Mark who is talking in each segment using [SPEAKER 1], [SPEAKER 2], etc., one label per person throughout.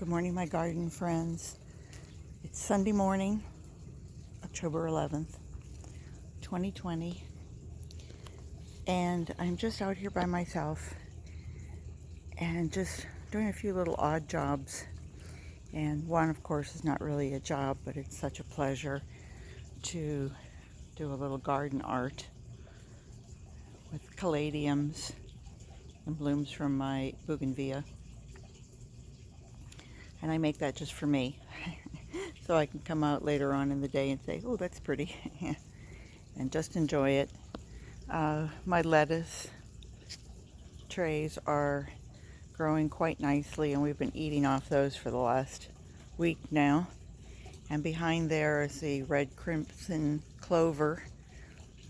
[SPEAKER 1] Good morning, my garden friends. It's Sunday morning, October 11th, 2020, and I'm just out here by myself and just doing a few little odd jobs. And one, of course, is not really a job, but it's such a pleasure to do a little garden art with caladiums and blooms from my bougainvillea. And I make that just for me. So I can come out later on in the day and say, oh, that's pretty, and just enjoy it. My lettuce trays are growing quite nicely, and we've been eating off those for the last week now. And behind there is the red crimson clover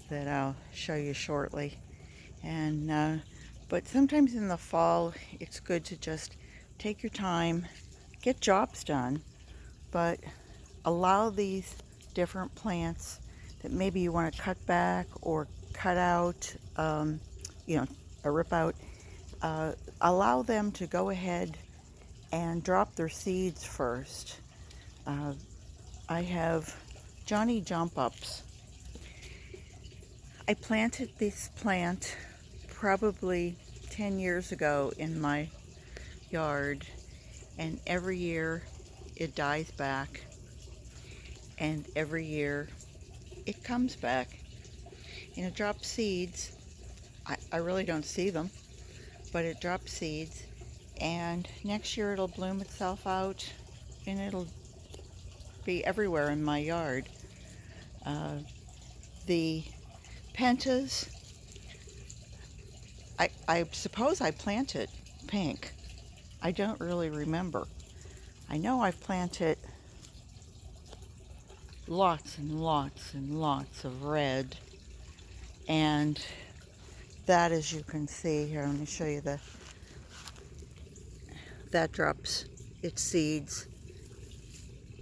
[SPEAKER 1] that I'll show you shortly. And but sometimes in the fall, it's good to just take your time, get jobs done, but allow these different plants that maybe you want to cut back or cut out, or rip out, allow them to go ahead and drop their seeds first. I have Johnny Jump Ups. I planted this plant probably 10 years ago in my yard, and every year it dies back, and every year it comes back. And it drops seeds. I really don't see them, but it drops seeds, and next year it'll bloom itself out, and it'll be everywhere in my yard. The pentas, I suppose I planted pink. I don't really remember. I know I've planted lots and lots and lots of red, and that, as you can see here, let me show you that drops its seeds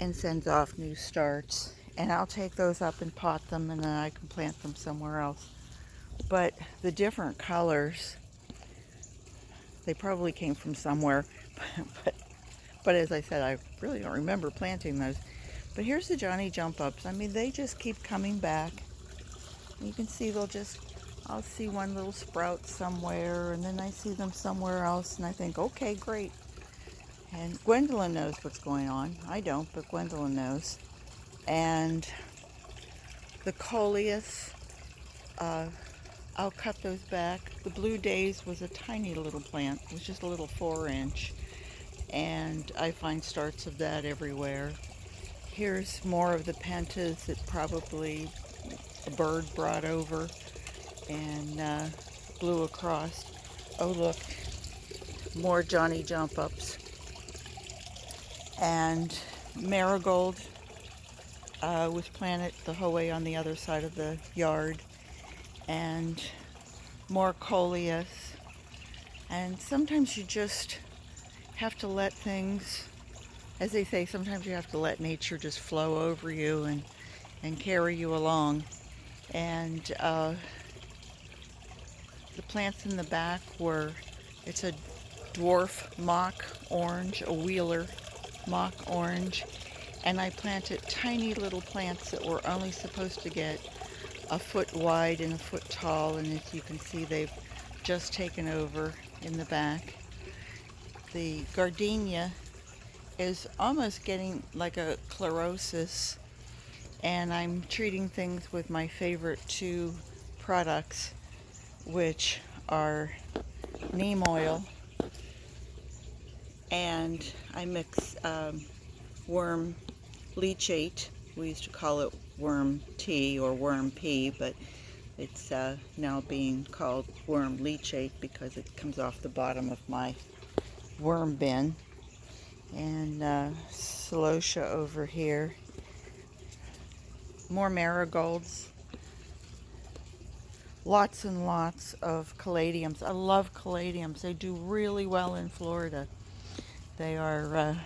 [SPEAKER 1] and sends off new starts, and I'll take those up and pot them, and then I can plant them somewhere else. But the different colors, they probably came from somewhere, but as I said, I really don't remember planting those. But here's the Johnny Jump Ups. I mean, they just keep coming back. You can see I'll see one little sprout somewhere, and then I see them somewhere else, and I think, okay, great. And Gwendolyn knows what's going on. I don't, but Gwendolyn knows. And the coleus, I'll cut those back. The Blue Days was a tiny little plant. It was just a little 4-inch. And I find starts of that everywhere. Here's more of the pentas that probably a bird brought over and blew across. Oh, look, more Johnny Jump Ups. And marigold was planted the whole way on the other side of the yard. And more coleus. And sometimes you just have to let things, as they say, sometimes you have to let nature just flow over you and carry you along. And the plants in the back it's a dwarf mock orange, a wheeler mock orange, and I planted tiny little plants that were only supposed to get a foot wide and a foot tall, and as you can see, they've just taken over in the back. The gardenia is almost getting like a chlorosis, and I'm treating things with my favorite two products, which are neem oil, and I mix worm leachate. We used to call it worm tea or worm pea, but it's now being called worm leachate because it comes off the bottom of my worm bin. And celosia over here. More marigolds. Lots and lots of caladiums. I love caladiums. They do really well in Florida. They are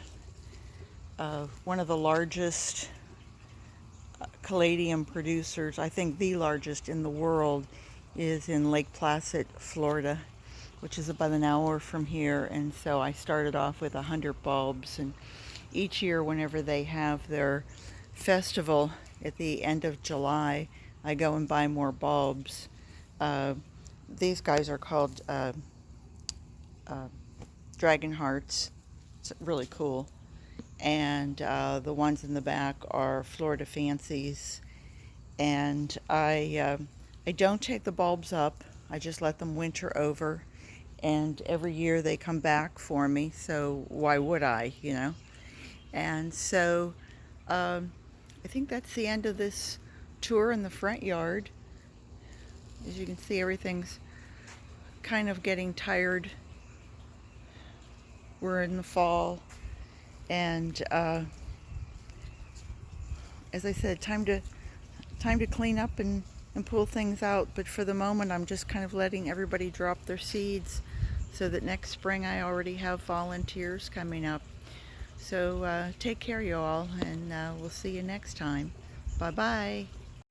[SPEAKER 1] one of the largest caladium producers. I think the largest in the world is in Lake Placid, Florida. which is about an hour from here. And so I started off with 100 bulbs. And each year, whenever they have their festival at the end of July, I go and buy more bulbs. Uh, these guys are called uh, Dragon Hearts. It's really cool. And the ones in the back are Florida Fancies. And I don't take the bulbs up. I just let them winter over. And every year they come back for me. So why would I, you know? And so I think that's the end of this tour in the front yard. As you can see, everything's kind of getting tired. We're in the fall, and as I said, time to clean up and pull things out. But for the moment, I'm just kind of letting everybody drop their seeds so that next spring I already have volunteers coming up. So take care, you all, and we'll see you next time. Bye-bye.